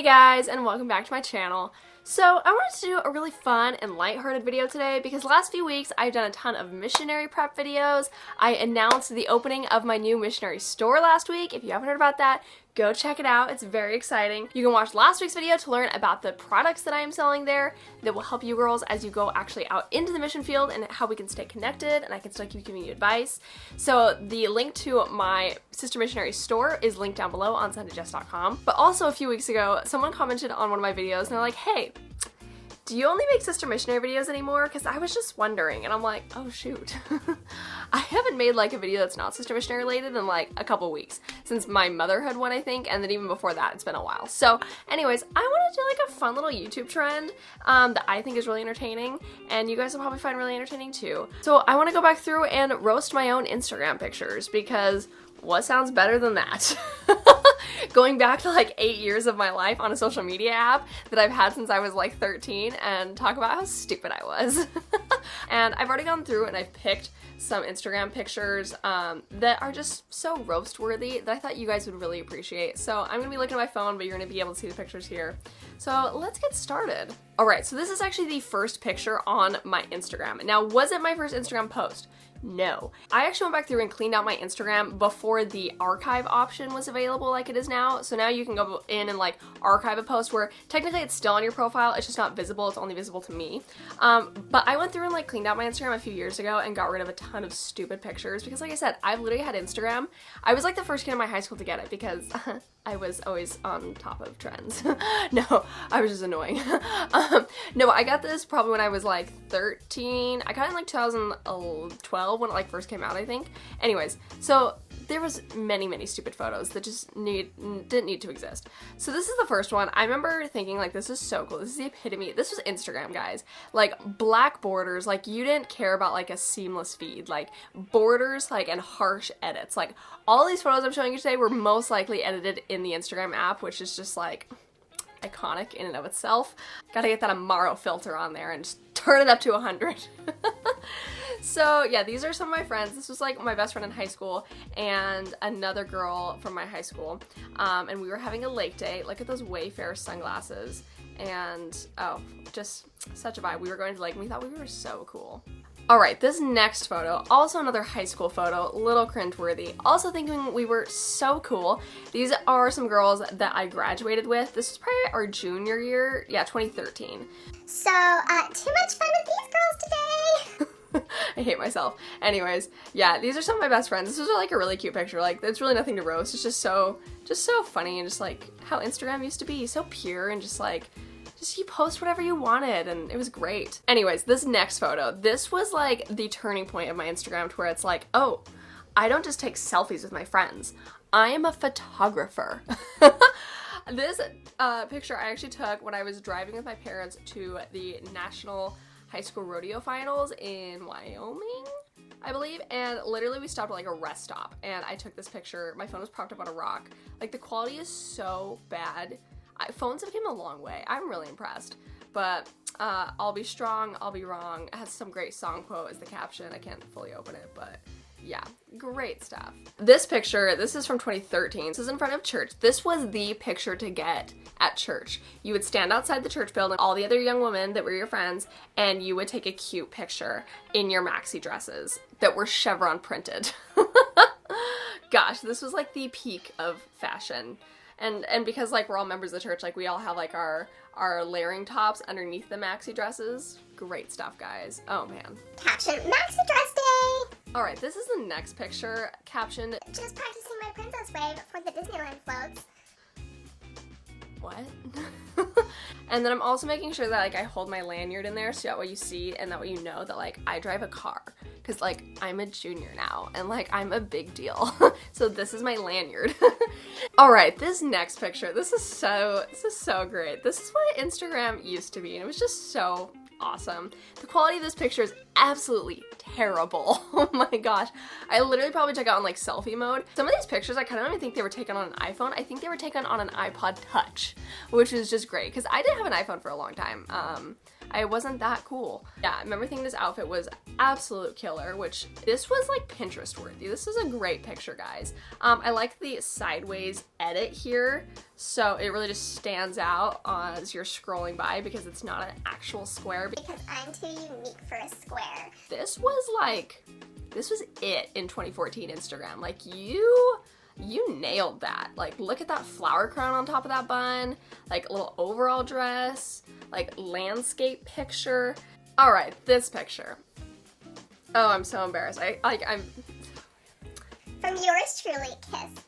Hey guys, and welcome back to my channel. So I wanted to do a really fun and lighthearted video today because the last few weeks I've done a ton of missionary prep videos. I announced the opening of my new missionary store last week. If you haven't heard about that, go check it out. It's very exciting. You can watch last week's video to learn about the products that I am selling there that will help you girls as you go actually out into the mission field and how we can stay connected and I can still keep giving you advice. So the link to my sister missionary store is linked down below on SundayJess.com. But also a few weeks ago, someone commented on one of my videos and they're like, hey, do you only make sister missionary videos anymore? Because I was just wondering, and I'm like, oh shoot. I haven't made like a video that's not sister missionary related in like a couple weeks since my motherhood one, I think, and then even before that, it's been a while. So anyways, I want to do like a fun little YouTube trend that I think is really entertaining, and you guys will probably find really entertaining too. So I want to go back through and roast my own Instagram pictures because what sounds better than that? Going back to like 8 years of my life on a social media app that I've had since I was like 13 and talk about how stupid I was. And I've already gone through and I've picked some Instagram pictures that are just so roast worthy that I thought you guys would really appreciate. So I'm gonna be looking at my phone, but you're gonna be able to see the pictures here. So let's get started. All right, so this is actually the first picture on my Instagram. Now, was it my first Instagram post? No. I actually went back through and cleaned out my Instagram before the archive option was available like it is now. So now you can go in and like archive a post where technically it's still on your profile, it's just not visible, it's only visible to me. But I went through and like cleaned out my Instagram a few years ago and got rid of a ton of stupid pictures because like I said, I've literally had Instagram. I was like the first kid in my high school to get it because I was always on top of trends. No, I was just annoying. No, I got this probably when I was like 13. I got it in like 2012 when it like first came out, I think. Anyways, so there was many stupid photos that just didn't need to exist. So this is the first one. I remember thinking like, this is so cool. This is the epitome. This was Instagram, guys. Like black borders, like you didn't care about like a seamless feed, like borders, like and harsh edits. Like all these photos I'm showing you today were most likely edited in the Instagram app, which is just like iconic in and of itself. Gotta get that Amaro filter on there and just turn it up to 100. So yeah, these are some of my friends. This was like my best friend in high school and another girl from my high school. And we were having a lake day. Look at those Wayfair sunglasses. And oh, just such a vibe. We were going to the lake and we thought we were so cool. Alright, this next photo, also another high school photo, little cringeworthy. Also thinking we were so cool. These are some girls that I graduated with. This was probably our junior year, yeah, 2013. So, too much fun with these girls today. I hate myself. Anyways, yeah, these are some of my best friends. This was like a really cute picture. Like, it's really nothing to roast. It's just so funny and just like how Instagram used to be. So pure and just like, you post whatever you wanted and it was great. Anyways, this next photo, this was like the turning point of my Instagram to where it's like, oh, I don't just take selfies with my friends. I am a photographer. This picture I actually took when I was driving with my parents to the National High School Rodeo Finals in Wyoming, I believe, and literally we stopped at like a rest stop and I took this picture. My phone was propped up on a rock. Like the quality is so bad. Phones have come a long way. I'm really impressed. But I'll be strong, I'll be wrong. It has some great song quote as the caption. I can't fully open it, but yeah, great stuff. This picture, this is from 2013. This is in front of church. This was the picture to get at church. You would stand outside the church building, all the other young women that were your friends, and you would take a cute picture in your maxi dresses that were chevron printed. Gosh, this was like the peak of fashion. And because like we're all members of the church, like we all have like our layering tops underneath the maxi dresses. Great stuff, guys. Oh man. Caption, maxi dress day. All right, this is the next picture. Captioned, just practicing my princess wave for the Disneyland floats. What? And then I'm also making sure that like I hold my lanyard in there so that way you see and that way you know that like I drive a car. Cause like I'm a junior now and like I'm a big deal. So this is my lanyard. All right, this next picture, this is so great. This is what Instagram used to be and it was just so awesome. The quality of this picture is absolutely terrible. Oh my gosh. I literally probably took out on like selfie mode. Some of these pictures I kind of don't even think they were taken on an iPhone. I think they were taken on an iPod Touch, which is just great because I didn't have an iPhone for a long time. I wasn't that cool. Yeah, I remember thinking this outfit was absolute killer, which this was like Pinterest worthy. This is a great picture, guys. I like the sideways edit here, so it really just stands out as you're scrolling by because it's not an actual square. Because I'm too unique for a square. This was it in 2014 Instagram. Like, you nailed that. Like, look at that flower crown on top of that bun, like a little overall dress, like landscape picture. All right, this picture. Oh, I'm so embarrassed. I'm From yours truly, kiss.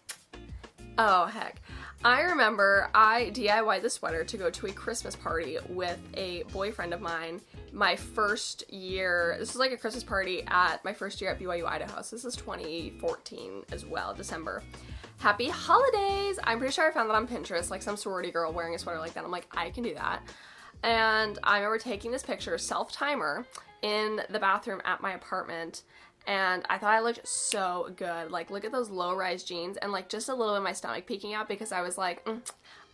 Oh, heck. I remember I DIY'd the sweater to go to a Christmas party with a boyfriend of mine my first year. This was like a Christmas party at my first year at BYU, Idaho. So this is 2014 as well, December. Happy holidays! I'm pretty sure I found that on Pinterest, like some sorority girl wearing a sweater like that. I'm like, I can do that. And I remember taking this picture, self-timer, in the bathroom at my apartment. And I thought I looked so good. Like, look at those low-rise jeans and like just a little bit of my stomach peeking out because I was like,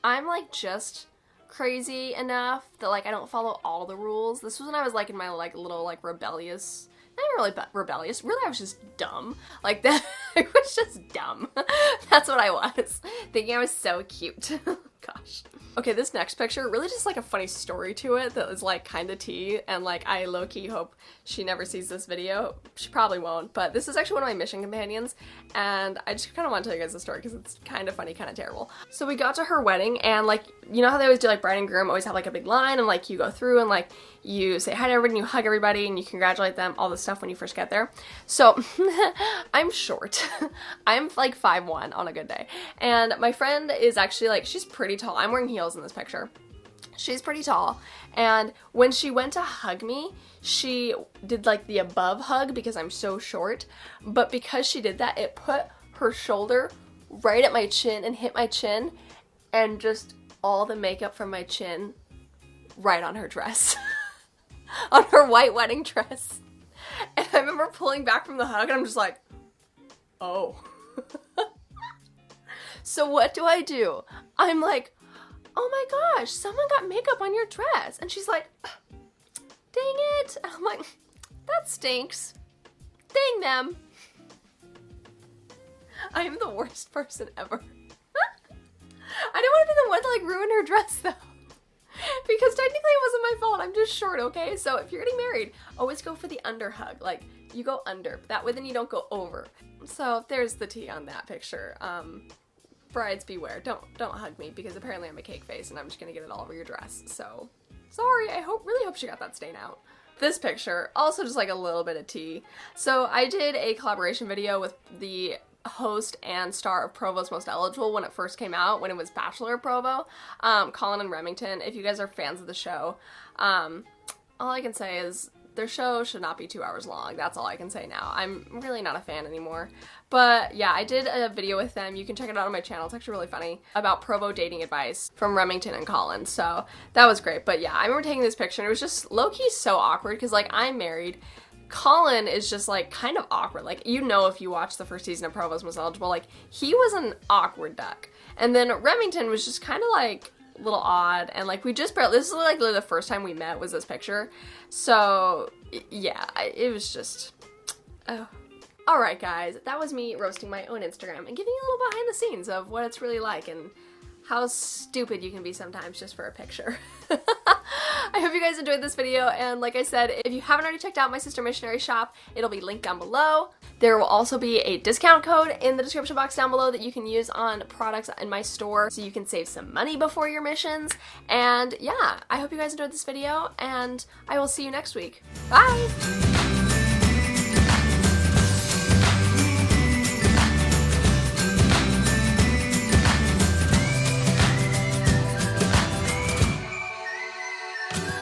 I'm like just crazy enough that like I don't follow all the rules. This was when I was like in my like little like rebellious, not even really rebellious, really I was just dumb. Like that, I was just dumb. That's what I was. Thinking I was so cute. Gosh. Okay, this next picture, really just like a funny story to it that was like kind of tea, and like I low-key hope she never sees this video. She probably won't, but this is actually one of my mission companions, and I just kind of want to tell you guys the story because it's kind of funny, kind of terrible. So we got to her wedding, and like, you know how they always do like bride and groom always have like a big line, and like you go through and like you say hi to everybody, and you hug everybody, and you congratulate them, all this stuff when you first get there. So I'm short. I'm like 5'1" on a good day, and my friend is actually like, she's pretty tall. I'm wearing heels in this picture. She's pretty tall, and when she went to hug me, she did like the above hug because I'm so short, but because she did that, it put her shoulder right at my chin and hit my chin, and just all the makeup from my chin right on her dress. On her white wedding dress. And I remember pulling back from the hug and I'm just like, oh. So what do? I'm like, oh my gosh, someone got makeup on your dress. And she's like, dang it. And I'm like, that stinks. Dang them. I am the worst person ever. I don't want to be the one to like ruin her dress though. Because technically it wasn't my fault. I'm just short, okay? So if you're getting married, always go for the under hug. Like, you go under. That way then you don't go over. So there's the tea on that picture. Brides beware. Don't hug me because apparently I'm a cake face and I'm just gonna get it all over your dress. So sorry. I really hope she got that stain out. This picture, also just like a little bit of tea. So I did a collaboration video with the host and star of Provo's Most Eligible when it first came out, when it was Bachelor of Provo, Colin and Remington. If you guys are fans of the show, all I can say is their show should not be 2 hours long. That's all I can say now. I'm really not a fan anymore. But yeah, I did a video with them. You can check it out on my channel. It's actually really funny, about Provo dating advice from Remington and Colin. So that was great. But yeah, I remember taking this picture and it was just low-key so awkward because like I'm married. Colin is just like kind of awkward. Like, you know, if you watch the first season of Provo's Most Eligible, like he was an awkward duck. And then Remington was just kind of like a little odd. And like we just barely, this is like literally the first time we met was this picture. So yeah, it was just, oh. Alright guys, that was me roasting my own Instagram and giving you a little behind the scenes of what it's really like and how stupid you can be sometimes just for a picture. I hope you guys enjoyed this video, and like I said, if you haven't already checked out my sister Missionary shop, it'll be linked down below. There will also be a discount code in the description box down below that you can use on products in my store so you can save some money before your missions. And yeah, I hope you guys enjoyed this video, and I will see you next week. Bye!